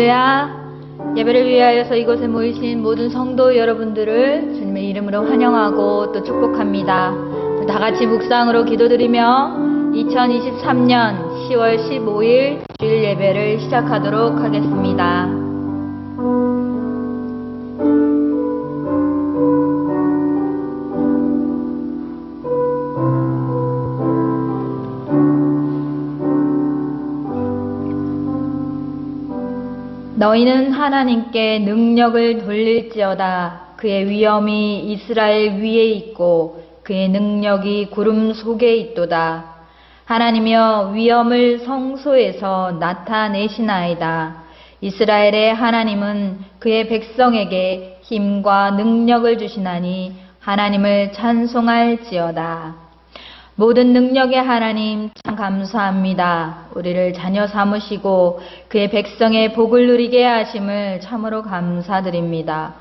할렐루야. 예배를 위하여서 이곳에 모이신 모든 성도 여러분들을 주님의 이름으로 환영하고 또 축복합니다. 다 같이 묵상으로 기도드리며 2023년 10월 15일 주일 예배를 시작하도록 하겠습니다. 너희는 하나님께 능력을 돌릴지어다. 그의 위엄이 이스라엘 위에 있고 그의 능력이 구름 속에 있도다. 하나님이여 위엄을 성소에서 나타내시나이다. 이스라엘의 하나님은 그의 백성에게 힘과 능력을 주시나니 하나님을 찬송할지어다. 모든 능력의 하나님 참 감사합니다. 우리를 자녀 삼으시고 그의 백성의 복을 누리게 하심을 참으로 감사드립니다.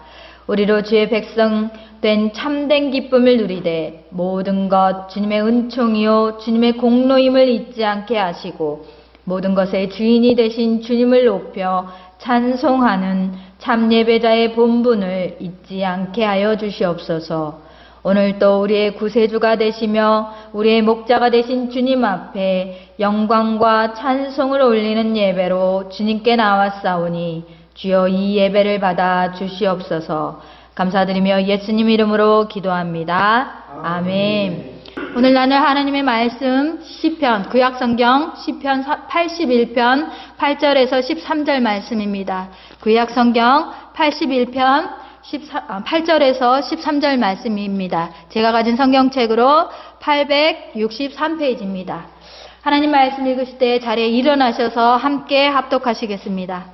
우리로 주의 백성 된 참된 기쁨을 누리되 모든 것 주님의 은총이요 주님의 공로임을 잊지 않게 하시고 모든 것의 주인이 되신 주님을 높여 찬송하는 참 예배자의 본분을 잊지 않게 하여 주시옵소서. 오늘도 우리의 구세주가 되시며 우리의 목자가 되신 주님 앞에 영광과 찬송을 올리는 예배로 주님께 나왔사오니 주여 이 예배를 받아 주시옵소서. 감사드리며 예수님 이름으로 기도합니다. 아멘. 오늘 나눌 하나님의 말씀 시편 구약성경 시편 81편 8절에서 13절 말씀입니다. 구약성경 81편 8절에서 13절 말씀입니다. 제가 가진 성경책으로 863페이지입니다. 하나님 말씀 읽으실 때 자리에 일어나셔서 함께 합독하시겠습니다.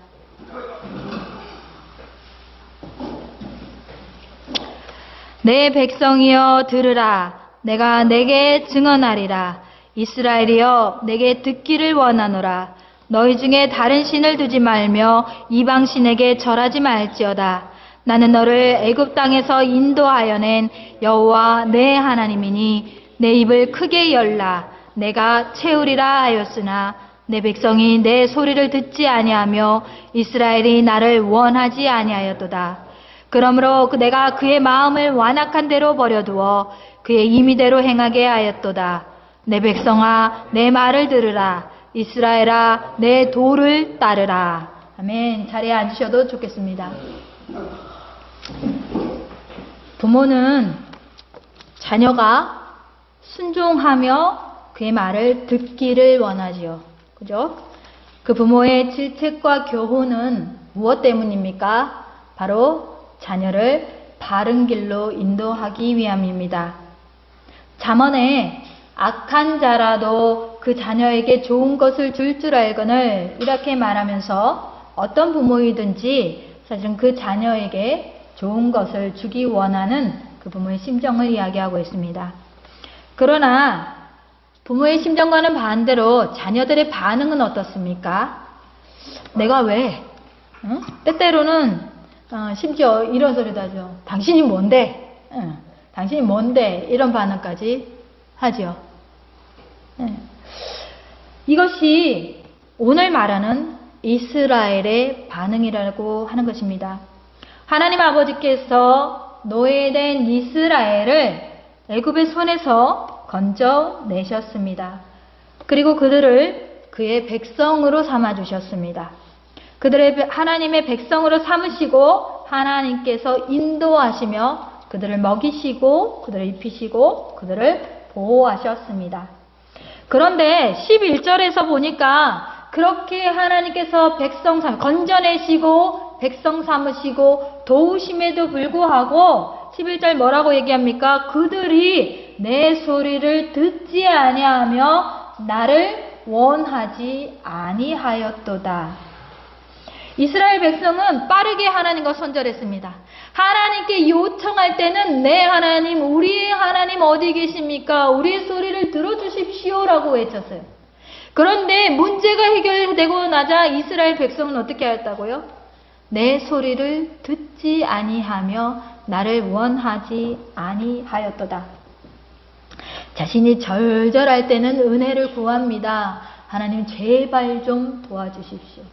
내 백성이여 들으라. 내가 내게 증언하리라. 이스라엘이여 내게 듣기를 원하노라. 너희 중에 다른 신을 두지 말며 이방 신에게 절하지 말지어다. 나는 너를 애굽 땅에서 인도하여 낸 여호와 내 하나님이니 내 입을 크게 열라. 내가 채우리라 하였으나 내 백성이 내 소리를 듣지 아니하며 이스라엘이 나를 원하지 아니하였도다. 그러므로 내가 그의 마음을 완악한 대로 버려두어 그의 임의대로 행하게 하였도다. 내 백성아 내 말을 들으라. 이스라엘아 내 도를 따르라. 아멘. 자리에 앉으셔도 좋겠습니다. 부모는 자녀가 순종하며 그의 말을 듣기를 원하지요. 그죠? 그 부모의 질책과 교훈은 무엇 때문입니까? 바로 자녀를 바른 길로 인도하기 위함입니다. 잠언에 악한 자라도 그 자녀에게 좋은 것을 줄 줄 알거늘 이렇게 말하면서 어떤 부모이든지 사실은 그 자녀에게 좋은 것을 주기 원하는 그 부모의 심정을 이야기하고 있습니다. 그러나 부모의 심정과는 반대로 자녀들의 반응은 어떻습니까? 내가 왜? 응? 때때로는 심지어 이런 소리도 하죠. 당신이 뭔데? 응. 당신이 뭔데? 이런 반응까지 하죠. 응. 이것이 오늘 말하는 이스라엘의 반응이라고 하는 것입니다. 하나님 아버지께서 노예된 이스라엘을 애굽의 손에서 건져내셨습니다. 그리고 그들을 그의 백성으로 삼아주셨습니다. 그들의 하나님의 백성으로 삼으시고 하나님께서 인도하시며 그들을 먹이시고 그들을 입히시고 그들을 보호하셨습니다. 그런데 11절에서 보니까 그렇게 하나님께서 백성 건져내시고 백성 삼으시고 도우심에도 불구하고 11절 뭐라고 얘기합니까? 그들이 내 소리를 듣지 아니하며 나를 원하지 아니하였도다. 이스라엘 백성은 빠르게 하나님과 손절했습니다. 하나님께 요청할 때는 내 하나님, 우리의 하나님 어디 계십니까? 우리의 소리를 들어주십시오라고 외쳤어요. 그런데 문제가 해결되고 나자 이스라엘 백성은 어떻게 하였다고요? 내 소리를 듣지 아니하며 나를 원하지 아니하였도다. 자신이 절절할 때는 은혜를 구합니다. 하나님 제발 좀 도와주십시오.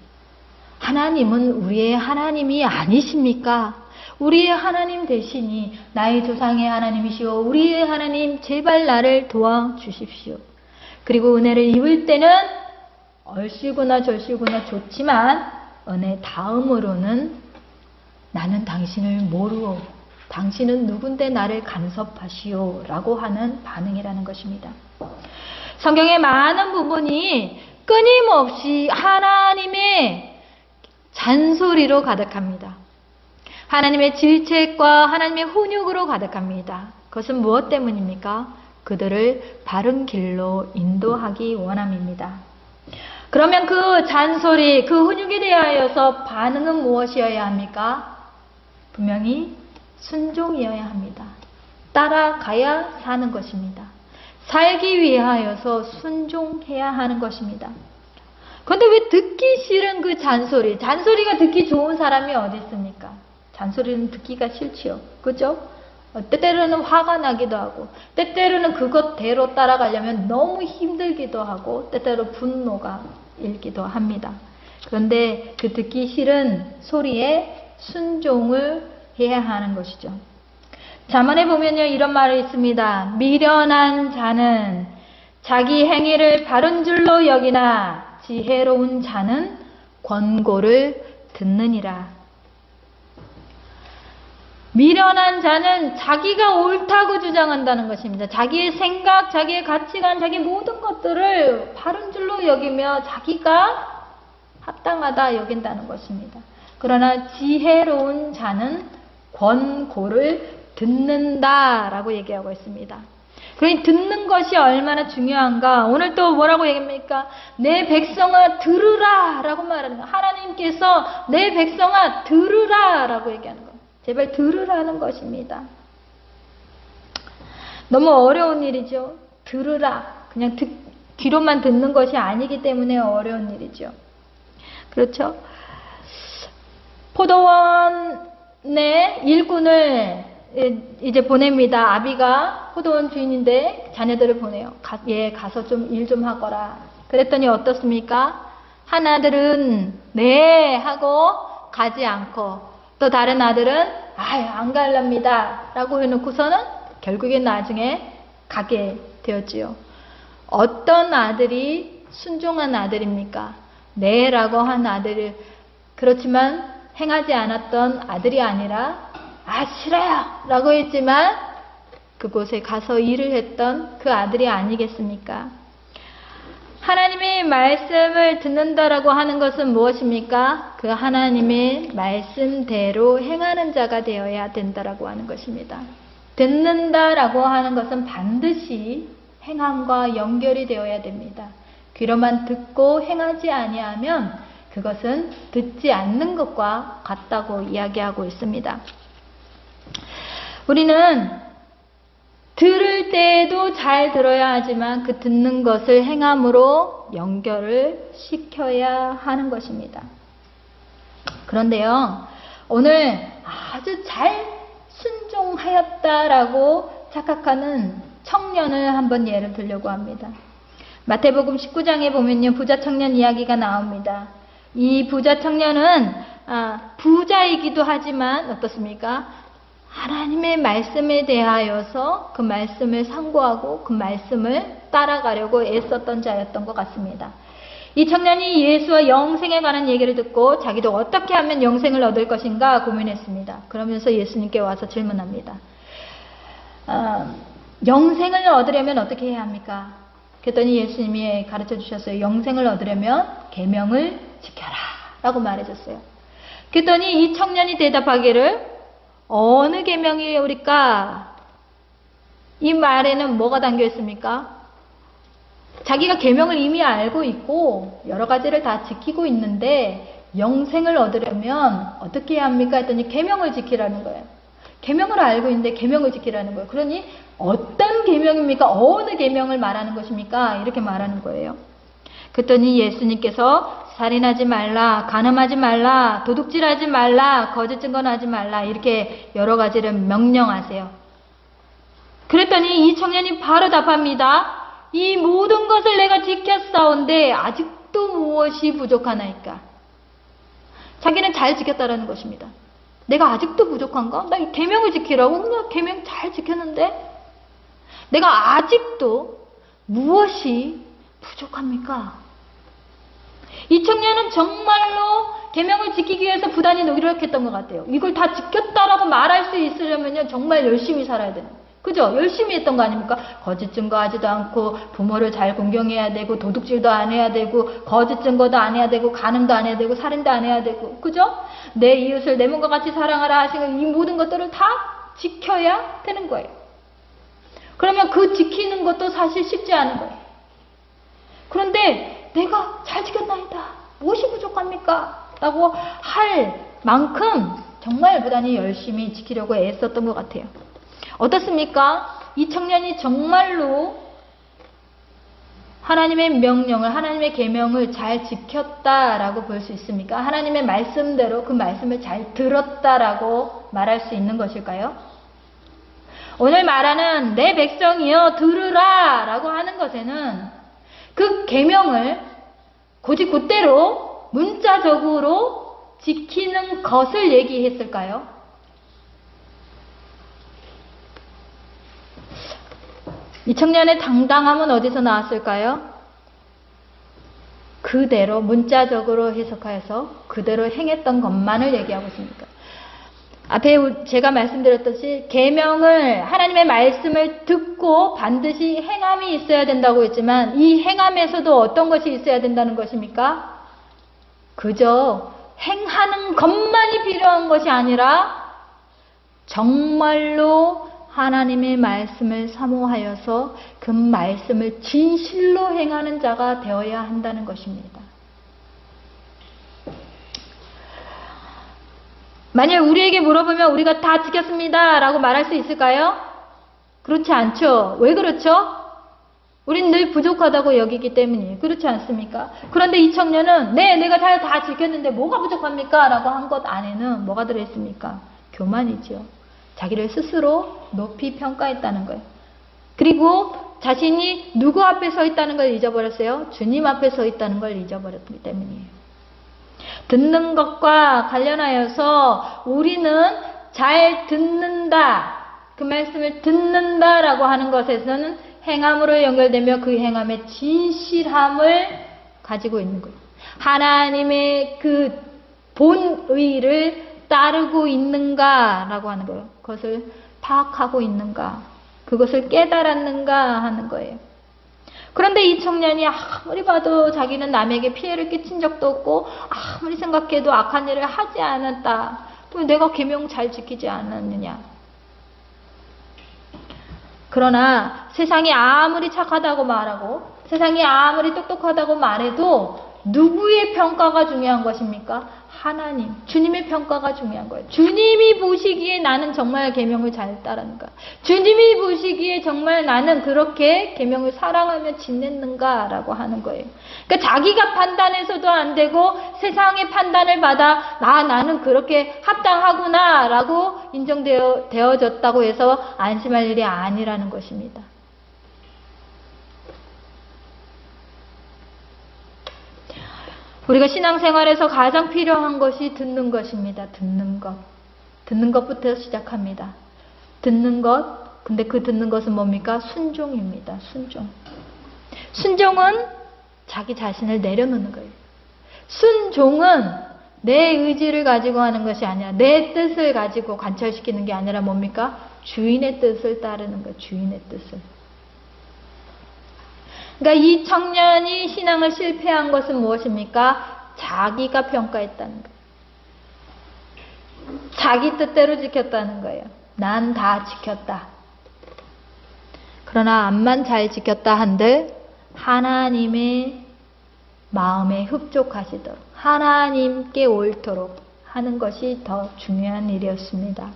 하나님은 우리의 하나님이 아니십니까? 우리의 하나님 되시니 나의 조상의 하나님이시오. 우리의 하나님 제발 나를 도와주십시오. 그리고 은혜를 입을 때는 얼씨구나 절씨구나 좋지만 은혜 다음으로는 나는 당신을 모르오. 당신은 누군데 나를 간섭하시오. 라고 하는 반응이라는 것입니다. 성경의 많은 부분이 끊임없이 하나님의 잔소리로 가득합니다. 하나님의 질책과 하나님의 훈육으로 가득합니다. 그것은 무엇 때문입니까? 그들을 바른 길로 인도하기 원함입니다. 그러면 그 잔소리, 그 훈육에 대하여서 반응은 무엇이어야 합니까? 분명히 순종이어야 합니다. 따라가야 사는 것입니다. 살기 위하여서 순종해야 하는 것입니다. 그런데 왜 듣기 싫은 그 잔소리, 잔소리가 듣기 좋은 사람이 어디 있습니까? 잔소리는 듣기가 싫지요. 그죠? 때때로는 화가 나기도 하고, 때때로는 그것대로 따라가려면 너무 힘들기도 하고, 때때로 분노가 일기도 합니다. 그런데 그 듣기 싫은 소리에 순종을 해야 하는 것이죠. 잠언에 보면요, 이런 말이 있습니다. 미련한 자는 자기 행위를 바른 줄로 여기나 지혜로운 자는 권고를 듣느니라. 미련한 자는 자기가 옳다고 주장한다는 것입니다. 자기의 생각, 자기의 가치관, 자기 모든 것들을 바른 줄로 여기며 자기가 합당하다 여긴다는 것입니다. 그러나 지혜로운 자는 권고를 듣는다라고 얘기하고 있습니다. 그러니 듣는 것이 얼마나 중요한가. 오늘 또 뭐라고 얘기합니까? 내 백성아 들으라 라고 말하는 거예요. 하나님께서 내 백성아 들으라 라고 얘기하는 거예요. 제발 들으라는 것입니다. 너무 어려운 일이죠. 들으라. 그냥 귀로만 듣는 것이 아니기 때문에 어려운 일이죠. 그렇죠? 포도원의 일꾼을 이제 보냅니다. 아비가 포도원 주인인데 자녀들을 보내요. 가서 좀 일 좀 하거라. 그랬더니 어떻습니까? 하나들은 네 하고 가지 않고, 또 다른 아들은 안 갈랍니다 라고 해놓고서는 결국엔 나중에 가게 되었지요. 어떤 아들이 순종한 아들입니까? 네 라고 한 아들을, 그렇지만 행하지 않았던 아들이 아니라 싫어요 라고 했지만 그곳에 가서 일을 했던 그 아들이 아니겠습니까? 하나님의 말씀을 듣는다라고 하는 것은 무엇입니까? 그 하나님의 말씀대로 행하는 자가 되어야 된다라고 하는 것입니다. 듣는다라고 하는 것은 반드시 행함과 연결이 되어야 됩니다. 귀로만 듣고 행하지 아니하면 그것은 듣지 않는 것과 같다고 이야기하고 있습니다. 우리는 들을 때에도 잘 들어야 하지만 그 듣는 것을 행함으로 연결을 시켜야 하는 것입니다. 그런데요, 오늘 아주 잘 순종하였다라고 착각하는 청년을 한번 예를 들려고 합니다. 마태복음 19장에 보면요, 부자 청년 이야기가 나옵니다. 이 부자 청년은 부자이기도 하지만 어떻습니까? 하나님의 말씀에 대하여서 그 말씀을 상고하고 그 말씀을 따라가려고 애썼던 자였던 것 같습니다. 이 청년이 예수와 영생에 관한 얘기를 듣고 자기도 어떻게 하면 영생을 얻을 것인가 고민했습니다. 그러면서 예수님께 와서 질문합니다. 영생을 얻으려면 어떻게 해야 합니까? 그랬더니 예수님이 가르쳐 주셨어요. 영생을 얻으려면 계명을 지켜라 라고 말해줬어요. 그랬더니 이 청년이 대답하기를 어느 계명이오리까? 이 말에는 뭐가 담겨 있습니까? 자기가 계명을 이미 알고 있고 여러 가지를 다 지키고 있는데 영생을 얻으려면 어떻게 해야 합니까? 했더니 계명을 지키라는 거예요. 계명을 알고 있는데 계명을 지키라는 거예요. 그러니 어떤 계명입니까? 어느 계명을 말하는 것입니까? 이렇게 말하는 거예요. 그랬더니 예수님께서 살인하지 말라, 간음하지 말라, 도둑질하지 말라, 거짓 증언하지 말라 이렇게 여러 가지를 명령하세요. 그랬더니 이 청년이 바로 답합니다. 이 모든 것을 내가 지켰사온데 아직도 무엇이 부족하나이까? 자기는 잘 지켰다라는 것입니다. 내가 아직도 부족한가? 나 이 계명을 지키라고? 나 계명 잘 지켰는데 내가 아직도 무엇이 부족합니까? 이 청년은 정말로 계명을 지키기 위해서 부단히 노력했던 것 같아요. 이걸 다 지켰다라고 말할 수 있으려면요, 정말 열심히 살아야 되는 거예요. 그죠? 열심히 했던 거 아닙니까? 거짓 증거하지도 않고 부모를 잘 공경해야 되고 도둑질도 안 해야 되고 거짓 증거도 안 해야 되고 간음도 안 해야 되고 살인도 안 해야 되고, 그죠? 내 이웃을 내 몸과 같이 사랑하라 하시는 이 모든 것들을 다 지켜야 되는 거예요. 그러면 그 지키는 것도 사실 쉽지 않은 거예요. 그런데 내가 잘 지켰나이다, 무엇이 부족합니까? 라고 할 만큼 정말 부단히 열심히 지키려고 애썼던 것 같아요. 어떻습니까? 이 청년이 정말로 하나님의 명령을, 하나님의 계명을 잘 지켰다라고 볼 수 있습니까? 하나님의 말씀대로 그 말씀을 잘 들었다라고 말할 수 있는 것일까요? 오늘 말하는 내 백성이여 들으라 라고 하는 것에는 그 계명을 곧대로 문자적으로 지키는 것을 얘기했을까요? 이 청년의 당당함은 어디서 나왔을까요? 그대로 문자적으로 해석하여서 그대로 행했던 것만을 얘기하고 있습니다. 앞에 제가 말씀드렸듯이 계명을, 하나님의 말씀을 듣고 반드시 행함이 있어야 된다고 했지만 이 행함에서도 어떤 것이 있어야 된다는 것입니까? 그저 행하는 것만이 필요한 것이 아니라 정말로 하나님의 말씀을 사모하여서 그 말씀을 진실로 행하는 자가 되어야 한다는 것입니다. 만약 우리에게 물어보면 우리가 다 지켰습니다 라고 말할 수 있을까요? 그렇지 않죠. 왜 그렇죠? 우린 늘 부족하다고 여기기 때문이에요. 그렇지 않습니까? 그런데 이 청년은 내가 다 지켰는데 뭐가 부족합니까? 라고 한 것 안에는 뭐가 들어있습니까? 교만이죠. 자기를 스스로 높이 평가했다는 거예요. 그리고 자신이 누구 앞에 서 있다는 걸 잊어버렸어요? 주님 앞에 서 있다는 걸 잊어버렸기 때문이에요. 듣는 것과 관련하여서 우리는 잘 듣는다, 그 말씀을 듣는다라고 하는 것에서는 행함으로 연결되며 그 행함의 진실함을 가지고 있는 거예요. 하나님의 그 본의를 따르고 있는가라고 하는 거예요. 그것을 파악하고 있는가, 그것을 깨달았는가 하는 거예요. 그런데 이 청년이 아무리 봐도 자기는 남에게 피해를 끼친 적도 없고 아무리 생각해도 악한 일을 하지 않았다. 또 내가 계명 잘 지키지 않았느냐. 그러나 세상이 아무리 착하다고 말하고 세상이 아무리 똑똑하다고 말해도 누구의 평가가 중요한 것입니까? 하나님, 주님의 평가가 중요한 거예요. 주님이 보시기에 나는 정말 계명을 잘 따르는가? 주님이 보시기에 정말 나는 그렇게 계명을 사랑하며 지냈는가라고 하는 거예요. 그러니까 자기가 판단해서도 안 되고 세상의 판단을 받아 나는 그렇게 합당하구나라고 인정되어졌다고 해서 안심할 일이 아니라는 것입니다. 우리가 신앙생활에서 가장 필요한 것이 듣는 것입니다. 듣는 것. 듣는 것부터 시작합니다. 듣는 것. 근데 그 듣는 것은 뭡니까? 순종입니다. 순종. 순종은 자기 자신을 내려놓는 거예요. 순종은 내 의지를 가지고 하는 것이 아니라 내 뜻을 가지고 관철시키는 게 아니라 뭡니까? 주인의 뜻을 따르는 거예요. 주인의 뜻을. 그러니까 이 청년이 신앙을 실패한 것은 무엇입니까? 자기가 평가했다는 거예요. 자기 뜻대로 지켰다는 거예요. 난 다 지켰다. 그러나 암만 잘 지켰다 한들 하나님의 마음에 흡족하시도록 하나님께 옳도록 하는 것이 더 중요한 일이었습니다.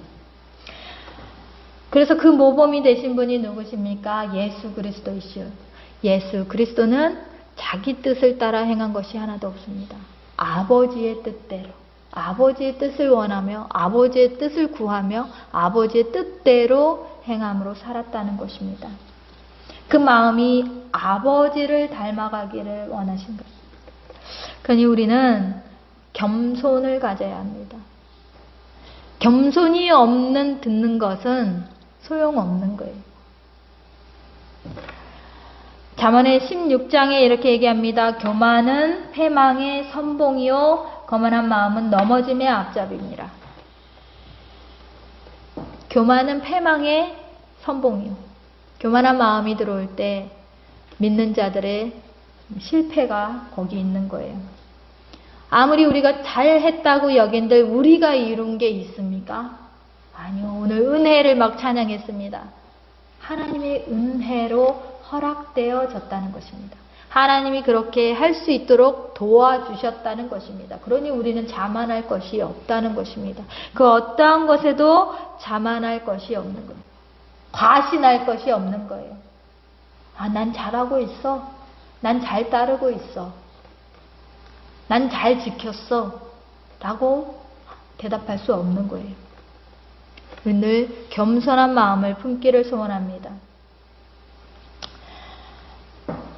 그래서 그 모범이 되신 분이 누구십니까? 예수 그리스도이시오. 예수 그리스도는 자기 뜻을 따라 행한 것이 하나도 없습니다. 아버지의 뜻대로, 아버지의 뜻을 원하며 아버지의 뜻을 구하며 아버지의 뜻대로 행함으로 살았다는 것입니다. 그 마음이 아버지를 닮아가기를 원하신 것입니다. 그러니 우리는 겸손을 가져야 합니다. 겸손이 없는 듣는 것은 소용없는 거예요. 잠언의 16장에 이렇게 얘기합니다. 교만은 패망의 선봉이요 거만한 마음은 넘어짐의 앞잡이니라. 교만은 패망의 선봉이요. 교만한 마음이 들어올 때 믿는 자들의 실패가 거기 있는 거예요. 아무리 우리가 잘했다고 여긴들 우리가 이룬 게 있습니까? 아니요. 오늘 은혜를 막 찬양했습니다. 하나님의 은혜로 허락되어졌다는 것입니다. 하나님이 그렇게 할 수 있도록 도와주셨다는 것입니다. 그러니 우리는 자만할 것이 없다는 것입니다. 그 어떠한 것에도 자만할 것이 없는 거예요. 과신할 것이 없는 거예요. 아, 난 잘하고 있어. 난 잘 따르고 있어. 난 잘 지켰어. 라고 대답할 수 없는 거예요. 늘 겸손한 마음을 품기를 소원합니다.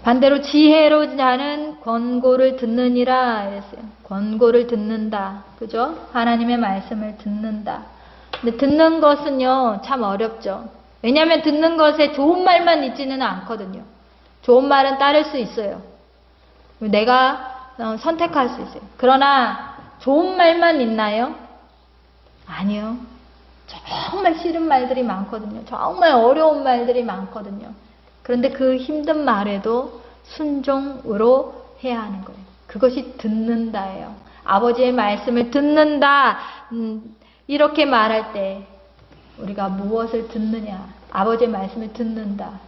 반대로 지혜로운 자는 권고를 듣느니라 이랬어요. 권고를 듣는다. 그죠? 하나님의 말씀을 듣는다. 근데 듣는 것은요, 참 어렵죠. 왜냐하면 듣는 것에 좋은 말만 있지는 않거든요. 좋은 말은 따를 수 있어요. 내가 선택할 수 있어요. 그러나 좋은 말만 있나요? 아니요. 정말 싫은 말들이 많거든요. 정말 어려운 말들이 많거든요. 그런데 그 힘든 말에도 순종으로 해야 하는 거예요. 그것이 듣는다예요. 아버지의 말씀을 듣는다. 이렇게 말할 때 우리가 무엇을 듣느냐? 아버지의 말씀을 듣는다.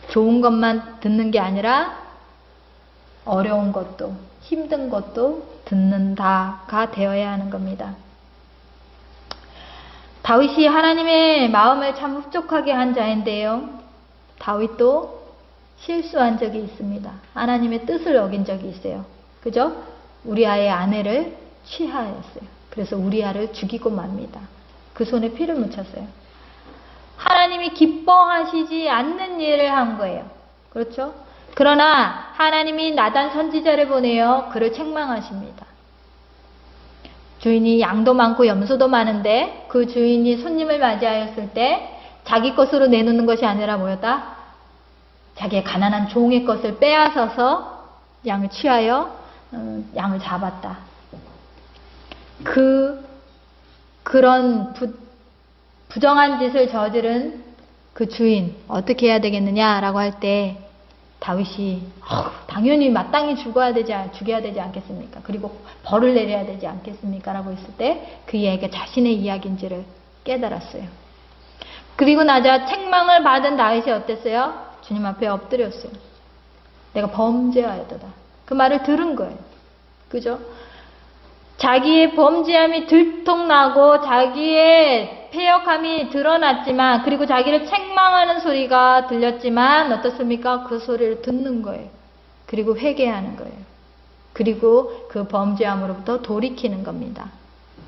좋은 것만 듣는 게 아니라 어려운 것도 힘든 것도 듣는다가 되어야 하는 겁니다. 다윗이 하나님의 마음을 참 흡족하게 한 자인데요. 다윗도 실수한 적이 있습니다. 하나님의 뜻을 어긴 적이 있어요. 그죠? 우리아의 아내를 취하였어요. 그래서 우리아를 죽이고 맙니다. 그 손에 피를 묻혔어요. 하나님이 기뻐하시지 않는 일을 한 거예요. 그렇죠? 그러나 하나님이 나단 선지자를 보내어 그를 책망하십니다. 주인이 양도 많고 염소도 많은데 그 주인이 손님을 맞이하였을 때 자기 것으로 내놓는 것이 아니라 뭐였다? 자기의 가난한 종의 것을 빼앗아서 양을 취하여 양을 잡았다. 그런 부정한 짓을 저지른 그 주인 어떻게 해야 되겠느냐라고 할 때 다윗이 당연히 마땅히 죽여야 되지 않겠습니까? 그리고 벌을 내려야 되지 않겠습니까? 라고 했을 때 그 이야기가 자신의 이야기인지를 깨달았어요. 그리고 나자 책망을 받은 다윗이 어땠어요? 주님 앞에 엎드렸어요. 내가 범죄하였도다. 그 말을 들은 거예요. 그죠? 자기의 범죄함이 들통나고 자기의 패역함이 드러났지만 그리고 자기를 책망하는 소리가 들렸지만 어떻습니까? 그 소리를 듣는 거예요. 그리고 회개하는 거예요. 그리고 그 범죄함으로부터 돌이키는 겁니다.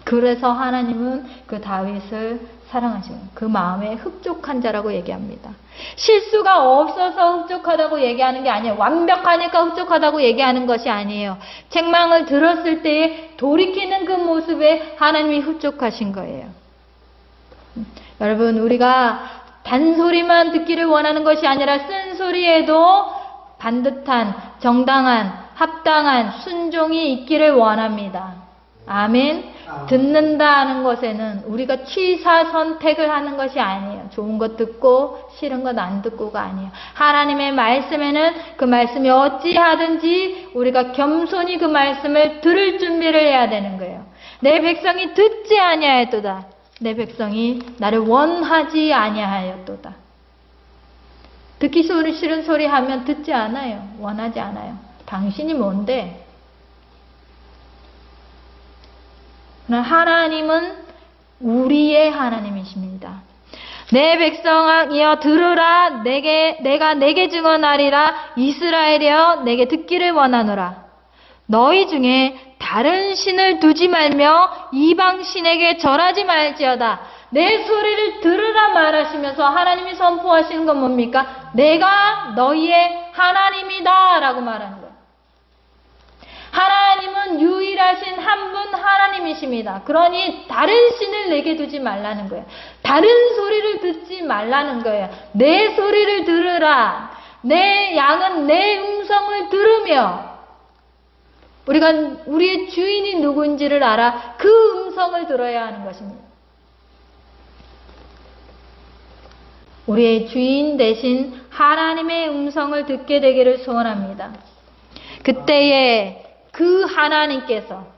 그래서 하나님은 그 다윗을 사랑하시는 그 마음에 흡족한 자라고 얘기합니다. 실수가 없어서 흡족하다고 얘기하는 게 아니에요. 완벽하니까 흡족하다고 얘기하는 것이 아니에요. 책망을 들었을 때에 돌이키는 그 모습에 하나님이 흡족하신 거예요. 여러분, 우리가 단소리만 듣기를 원하는 것이 아니라 쓴소리에도 반듯한, 정당한, 합당한 순종이 있기를 원합니다. 아멘. 듣는다는 것에는 우리가 취사선택을 하는 것이 아니에요. 좋은 것 듣고 싫은 것 안 듣고가 아니에요. 하나님의 말씀에는 그 말씀이 어찌하든지 우리가 겸손히 그 말씀을 들을 준비를 해야 되는 거예요. 내 백성이 듣지 아니하였도다. 내 백성이 나를 원하지 아니하였도다. 듣기 싫은 소리 하면 듣지 않아요. 원하지 않아요. 당신이 뭔데? 하나님은 우리의 하나님이십니다. 내 백성이여 들으라. 내가 내게 증언하리라. 이스라엘이여 내게 듣기를 원하노라. 너희 중에 다른 신을 두지 말며 이방 신에게 절하지 말지어다. 내 소리를 들으라 말하시면서 하나님이 선포하시는 건 뭡니까? 내가 너희의 하나님이다 라고 말하는 거예요. 하나님은 유일하신 한 분 하나님이십니다. 그러니 다른 신을 내게 두지 말라는 거예요. 다른 소리를 듣지 말라는 거예요. 내 소리를 들으라. 내 양은 내 음성을 들으며, 우리가 우리의 주인이 누구인지를 알아 그 음성을 들어야 하는 것입니다. 우리의 주인 대신 하나님의 음성을 듣게 되기를 소원합니다. 그때에 그 하나님께서,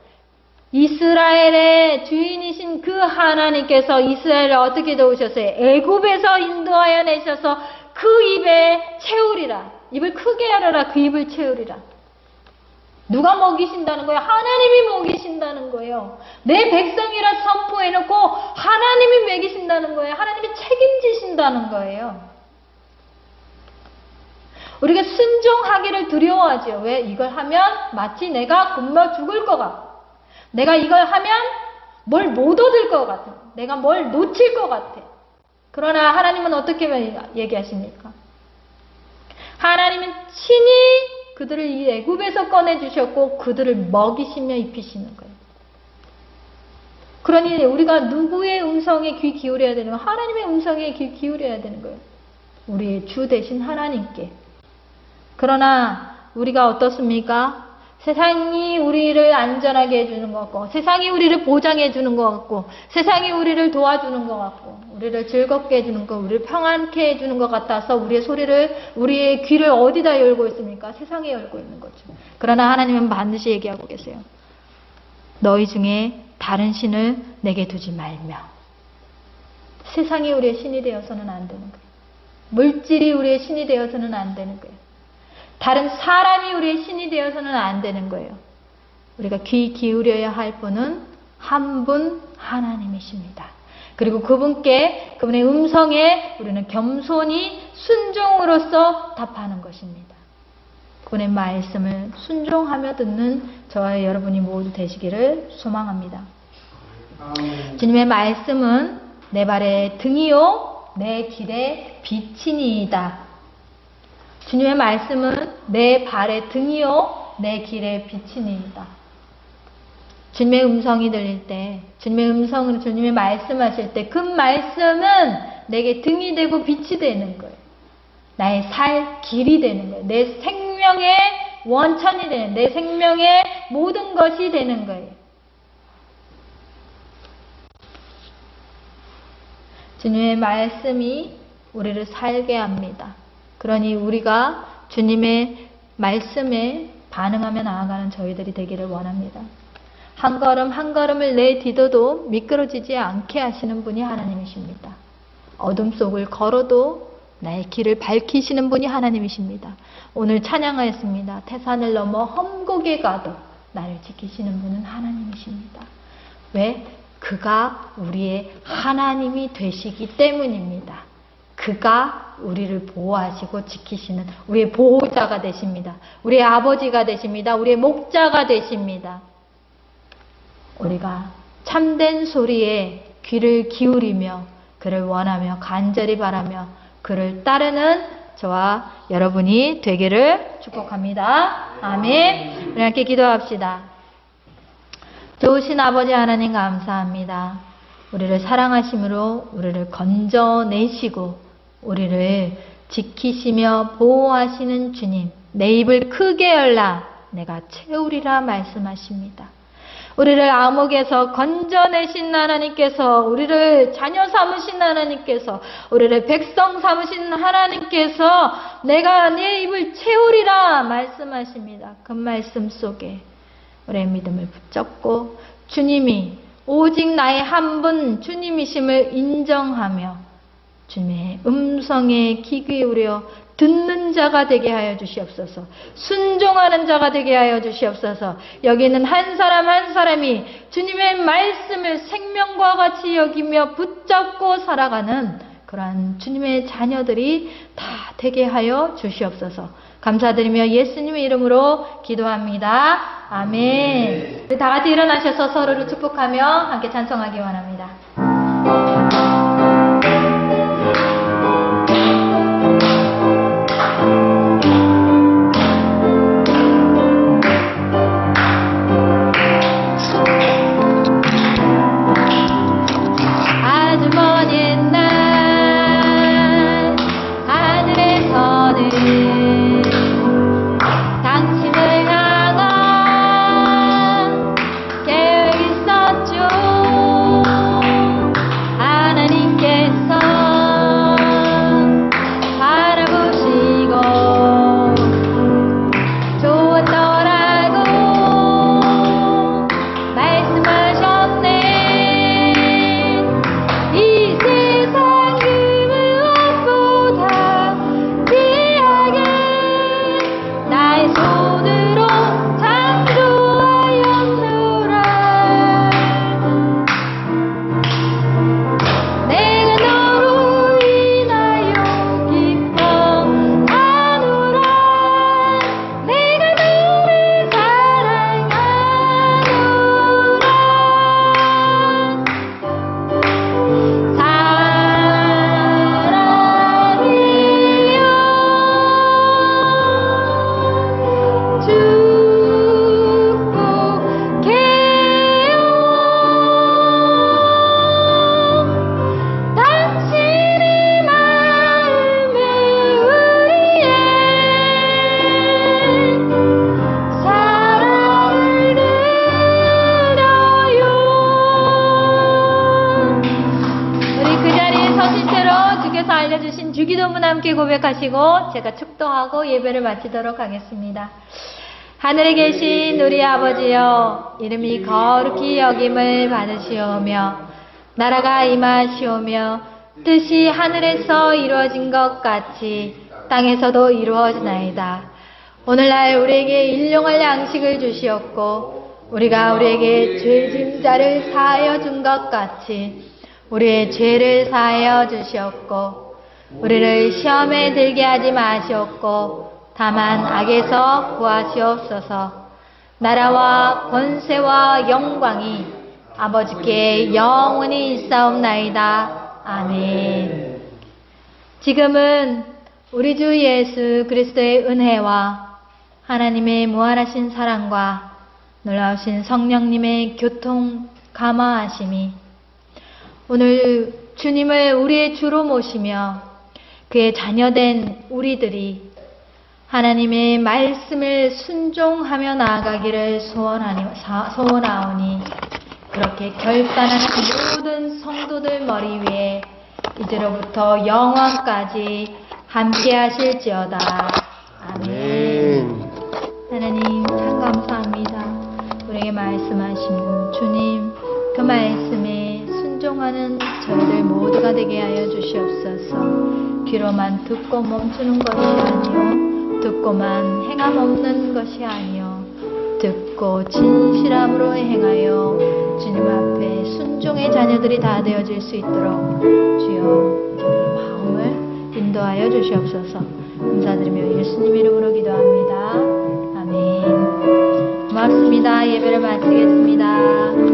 이스라엘의 주인이신 그 하나님께서 이스라엘을 어떻게 도우셨어요? 애굽에서 인도하여 내셔서 그 입에 채우리라. 입을 크게 열어라. 그 입을 채우리라. 누가 먹이신다는 거예요? 하나님이 먹이신다는 거예요. 내 백성이라 선포해놓고 하나님이 먹이신다는 거예요. 하나님이 책임지신다는 거예요. 우리가 순종하기를 두려워하죠. 왜? 이걸 하면 마치 내가 굶어 죽을 것 같고, 내가 이걸 하면 뭘 못 얻을 것 같아. 내가 뭘 놓칠 것 같아. 그러나 하나님은 어떻게 얘기하십니까? 하나님은 친히 그들을 이 애굽에서 꺼내주셨고 그들을 먹이시며 입히시는 거예요. 그러니 우리가 누구의 음성에 귀 기울여야 되는 거예요? 하나님의 음성에 귀 기울여야 되는 거예요. 우리의 주 대신 하나님께. 그러나 우리가 어떻습니까? 세상이 우리를 안전하게 해주는 것 같고, 세상이 우리를 보장해 주는 것 같고, 세상이 우리를 도와주는 것 같고, 우리를 즐겁게 해주는 것, 우리를 평안케 해주는 것 같아서 우리의 귀를 어디다 열고 있습니까? 세상에 열고 있는 거죠. 그러나 하나님은 반드시 얘기하고 계세요. 너희 중에 다른 신을 내게 두지 말며. 세상이 우리의 신이 되어서는 안 되는 거예요. 물질이 우리의 신이 되어서는 안 되는 거예요. 다른 사람이 우리의 신이 되어서는 안 되는 거예요. 우리가 귀 기울여야 할 분은 한 분 하나님이십니다. 그리고 그분의 음성에 우리는 겸손히 순종으로써 답하는 것입니다. 그분의 말씀을 순종하며 듣는 저와 여러분이 모두 되시기를 소망합니다. 주님의 말씀은 내 발의 등이요 내 길의 빛이니이다. 주님의 말씀은 내 발의 등이요 내 길의 빛이니이다. 주님의 음성이 들릴 때, 주님의 말씀하실 때 그 말씀은 내게 등이 되고 빛이 되는 거예요. 나의 살 길이 되는 거예요. 내 생명의 원천이 되는, 내 생명의 모든 것이 되는 거예요. 주님의 말씀이 우리를 살게 합니다. 그러니 우리가 주님의 말씀에 반응하며 나아가는 저희들이 되기를 원합니다. 한 걸음 한 걸음을 내디뎌도 미끄러지지 않게 하시는 분이 하나님이십니다. 어둠 속을 걸어도 나의 길을 밝히시는 분이 하나님이십니다. 오늘 찬양하였습니다. 태산을 넘어 험곡에 가도 나를 지키시는 분은 하나님이십니다. 왜? 그가 우리의 하나님이 되시기 때문입니다. 그가 우리를 보호하시고 지키시는 우리의 보호자가 되십니다. 우리의 아버지가 되십니다. 우리의 목자가 되십니다. 우리가 참된 소리에 귀를 기울이며 그를 원하며 간절히 바라며 그를 따르는 저와 여러분이 되기를 축복합니다. 아멘. 우리 함께 기도합시다. 좋으신 아버지 하나님 감사합니다. 우리를 사랑하심으로 우리를 건져내시고 우리를 지키시며 보호하시는 주님, 내 입을 크게 열라 내가 채우리라 말씀하십니다. 우리를 암흑에서 건져내신 하나님께서, 우리를 자녀 삼으신 하나님께서, 우리를 백성 삼으신 하나님께서 내가 내 입을 채우리라 말씀하십니다. 그 말씀 속에 우리의 믿음을 붙잡고 주님이 오직 나의 한 분 주님이심을 인정하며 주님의 음성에 귀 기울여 듣는 자가 되게 하여 주시옵소서. 순종하는 자가 되게 하여 주시옵소서. 여기는 한 사람 한 사람이 주님의 말씀을 생명과 같이 여기며 붙잡고 살아가는 그러한 주님의 자녀들이 다 되게 하여 주시옵소서. 감사드리며 예수님의 이름으로 기도합니다. 아멘. 우리 다 같이 일어나셔서 서로를 축복하며 함께 찬송하기 원합니다. 주신 주기도문 함께 고백하시고 제가 축도하고 예배를 마치도록 하겠습니다. 하늘에 계신 우리 아버지여, 이름이 거룩히 여김을 받으시오며 나라가 임하시오며 뜻이 하늘에서 이루어진 것 같이 땅에서도 이루어지나이다. 오늘날 우리에게 일용할 양식을 주시옵고 우리가 우리에게 죄진 자를 사하여 준 것 같이 우리의 죄를 사하여 주시옵고 우리를 시험에 들게 하지 마시옵고 다만 악에서 구하시옵소서. 나라와 권세와 영광이 아버지께 영원히 있사옵나이다. 아멘. 지금은 우리 주 예수 그리스도의 은혜와 하나님의 무한하신 사랑과 놀라우신 성령님의 교통 감화하심이 오늘 주님을 우리의 주로 모시며 그의 자녀된 우리들이 하나님의 말씀을 순종하며 나아가기를 소원하오니 그렇게 결단하는 모든 성도들 머리 위에 이제로부터 영원까지 함께 하실지어다. 아멘. 하나님 참 감사합니다. 우리에게 말씀하신 주님 그 말씀에 순종하는 저희들 모두가 되게 하여 주시옵소서. 귀로만 듣고 멈추는 것이 아니요 듣고만 행함 없는 것이 아니요 듣고 진실함으로 행하여 주님 앞에 순종의 자녀들이 다 되어질 수 있도록 주여 저희의 마음을 인도하여 주시옵소서. 감사드리며 예수님 이름으로 기도합니다. 아멘. 고맙습니다. 예배를 마치겠습니다.